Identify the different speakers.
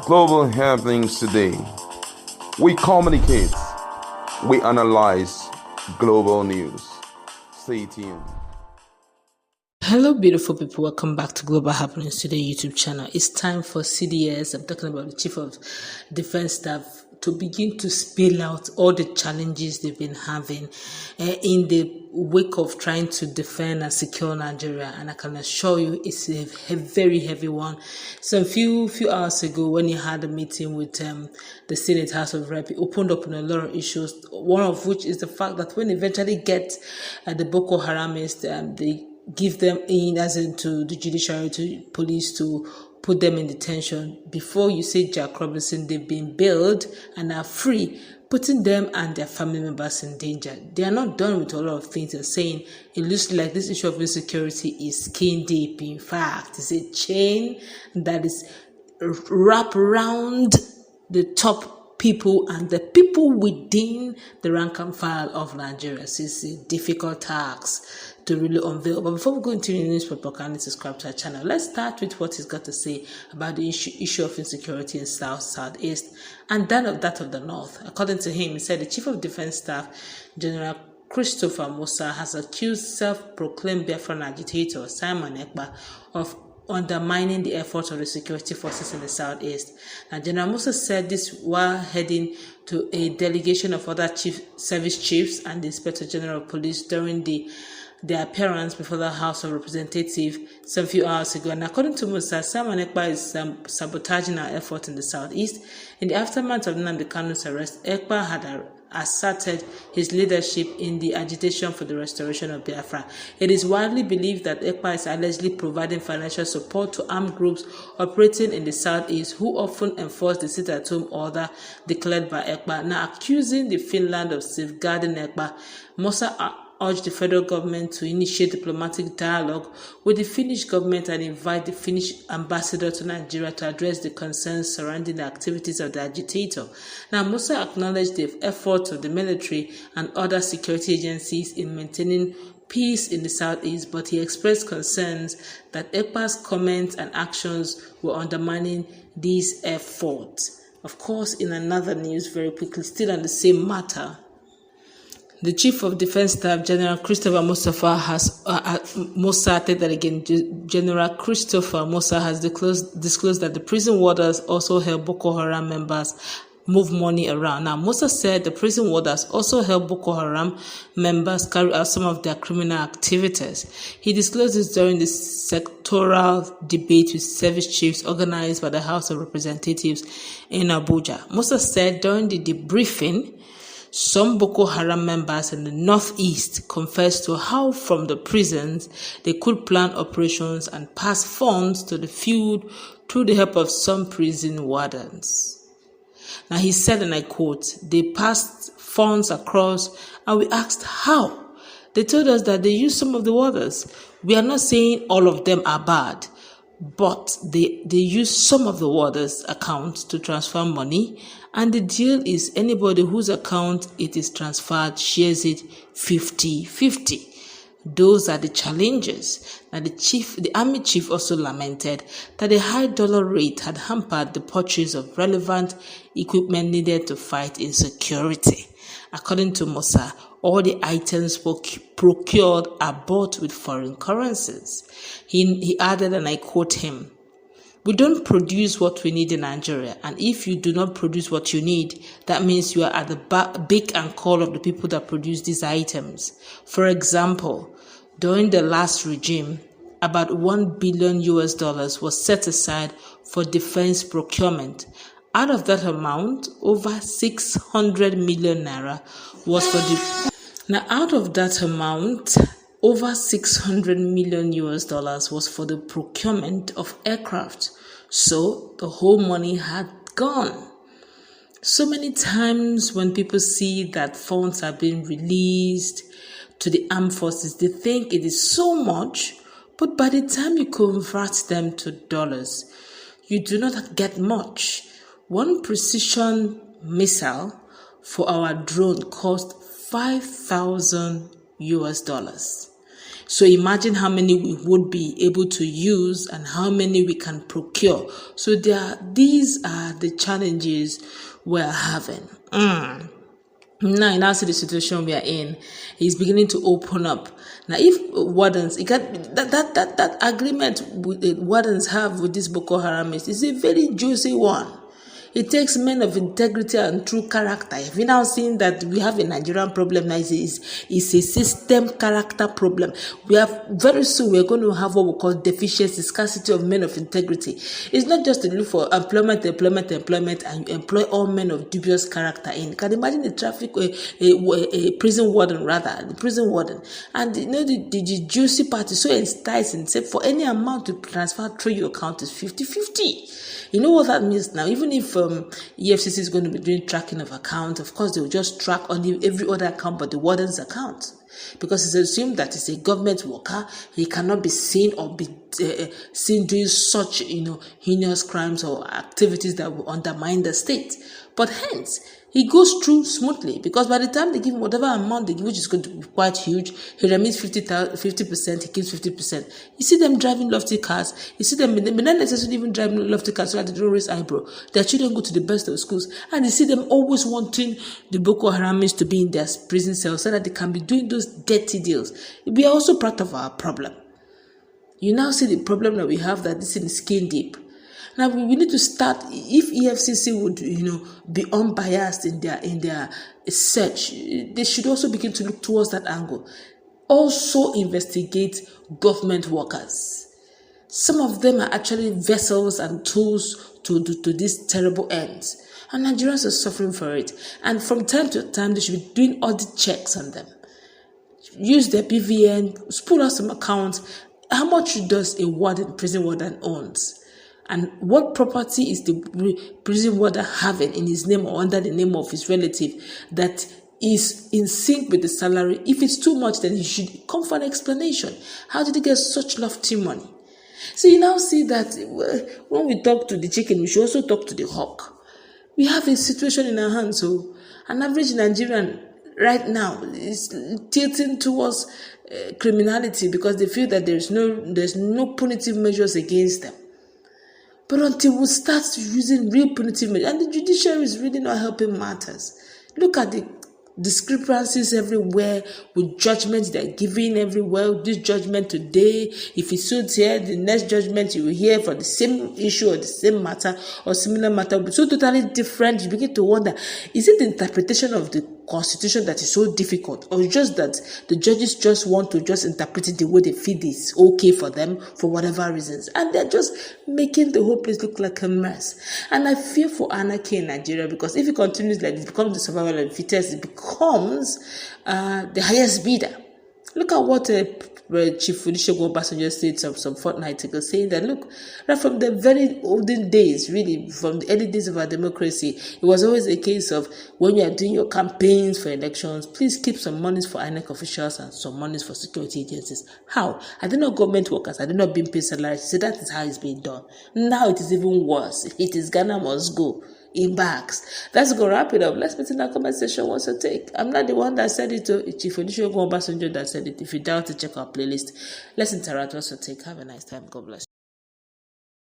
Speaker 1: global happenings today. We communicate, we analyze global news. Stay tuned.
Speaker 2: Hello, beautiful people. Welcome back to Global Happenings Today YouTube channel. It's time for CDS. I'm talking about the Chief of Defense Staff to begin to spill out all the challenges they've been having in the wake of trying to defend and secure Nigeria. And I can assure you it's a very heavy one. So a few hours ago, when he had a meeting with the Senate House of Rep, he opened up on a lot of issues, one of which is the fact that when eventually get the Boko Haramists, they give them in as into the judiciary, to police, to put them in detention. Before you say Jack Robinson, they've been bailed and are free, putting them and their family members in danger. They are not done with a lot of things. They're saying it looks like this issue of insecurity is skin deep. In fact, it's a chain that is wrapped around the top people and the people within the rank and file of Nigeria. So it's a difficult task to really unveil. But before we go into the newspaper, kindly subscribe to our channel. Let's start with what he's got to say about the issue of insecurity in Southeast and that of the North. According to him, he said the Chief of Defense Staff, General Christopher Musa, has accused self-proclaimed Biafran agitator Simon Ekpa of undermining the efforts of the security forces in the Southeast. And General Musa said this while heading to a delegation of other service chiefs and the Inspector General of Police during their appearance before the House of Representatives some few hours ago. And according to Musa, Simon Ekpa is sabotaging our effort in the Southeast. In the aftermath of Nnamdi Kanu's arrest, Ekpa had asserted his leadership in the agitation for the restoration of Biafra. It is widely believed that Ekpa is allegedly providing financial support to armed groups operating in the Southeast who often enforce the sit-at-home order declared by Ekpa. Now accusing the Finland of safeguarding Ekpa, Musa urged the federal government to initiate diplomatic dialogue with the Finnish government and invite the Finnish ambassador to Nigeria to address the concerns surrounding the activities of the agitator. Now, Musa acknowledged the efforts of the military and other security agencies in maintaining peace in the Southeast, but he expressed concerns that Ekpa's comments and actions were undermining these efforts. Of course, in another news, very quickly, still on the same matter, the Chief of Defense Staff, General Christopher Musa, has General Christopher Musa has disclosed that the prison warders also help Boko Haram members move money around. Now, Musa said the prison warders also help Boko Haram members carry out some of their criminal activities. He disclosed this during the sectoral debate with service chiefs organized by the House of Representatives in Abuja. Musa said during the debriefing, some Boko Haram members in the Northeast confessed to how from the prisons they could plan operations and pass funds to the field through the help of some prison wardens. Now he said, and I quote, "They passed funds across and we asked how. They told us that they used some of the warders. We are not saying all of them are bad, but they use some of the warders' accounts to transfer money, and the deal is anybody whose account it is transferred shares it 50-50. Those are the challenges." Now the army chief also lamented that the high dollar rate had hampered the purchase of relevant equipment needed to fight insecurity. According to Musa, all the items procured are bought with foreign currencies. He added, and I quote him, "We don't produce what we need in Nigeria, and if you do not produce what you need, that means you are at the beck and call of the people that produce these items. For example, during the last regime, about $1 billion was set aside for defense procurement. Out of that amount, over 600 million naira was for the... Now, out of that amount, over $600 million was for the procurement of aircraft. So the whole money had gone. So many times when people see that funds are being released to the armed forces, they think it is so much, but by the time you convert them to dollars, you do not get much. One precision missile for our drone cost $5,000. So imagine how many we would be able to use and how many we can procure. So these are the challenges we're having. Now, you now see the situation we are in. He's beginning to open up. Now, if wardens, that agreement wardens have with this Boko Haram is a very juicy one. It takes men of integrity and true character. If you now seeing that we have a Nigerian problem now, it's a system character problem. Very soon we're going to have what we call deficiency, scarcity of men of integrity. It's not just to look for employment, and employ all men of dubious character in. Can you imagine a prison warden and the juicy part is so enticing. Say for any amount to transfer through your account is 50-50. You know what that means now? Even if EFCC is going to be doing tracking of accounts, of course they will just track on every other account but the warden's account, because it's assumed that he's a government worker. He cannot be seen or be seen doing such heinous crimes or activities that will undermine the state. But hence he goes through smoothly, because by the time they give him whatever amount they give, which is going to be quite huge, he remits 50%, he keeps 50%. You see them driving lofty cars, you see them, but not necessarily even driving lofty cars so that they don't raise eyebrow. Their children go to the best of schools, and you see them always wanting the Boko Haramists to be in their prison cells so that they can be doing those dirty deals. We are also part of our problem. You now see the problem that we have, that this is skin deep. Now we need to start. If EFCC would, be unbiased in their search, they should also begin to look towards that angle. Also investigate government workers. Some of them are actually vessels and tools to these terrible ends, and Nigerians are suffering for it. And from time to time, they should be doing audit checks on them. Use their BVN, pull out some accounts. How much does a prison warden owns? And what property is the prison warden having in his name or under the name of his relative that is in sync with the salary? If it's too much, then he should come for an explanation. How did he get such lofty money? So you now see that when we talk to the chicken, we should also talk to the hawk. We have a situation in our hands. So an average Nigerian right now is tilting towards criminality because they feel that there's no punitive measures against them. But until we start using real punitive measures, and the judiciary is really not helping matters. Look at the discrepancies everywhere with judgments they're giving everywhere. This judgment today, if it suits here, the next judgment you will hear for the same issue or the same matter or similar matter will be so totally different. You begin to wonder, is it the interpretation of the Constitution that is so difficult, or just that the judges just want to just interpret it the way they feel is okay for them for whatever reasons, and they're just making the whole place look like a mess. And I fear for anarchy in Nigeria, because if it continues like this, it becomes the survival of the fittest, it becomes the highest bidder. Look at what Chief Olusegun Obasanjo said some fortnight ago, saying that, look, right from the very olden days, really, from the early days of our democracy, it was always a case of when you are doing your campaigns for elections, please keep some monies for INEC officials and some monies for security agencies. How? Are they not government workers? Are they not being paid salaries? So that is how it's being done. Now it is even worse. It is Ghana must go in bags. That's going to wrap it up. Let's put in our comment section what's your take. I'm not the one that said it, to Chief Olusegun Obasanjo that said it. If you doubt it, check our playlist. Let's interact. What's your take? Have a nice time. God bless you.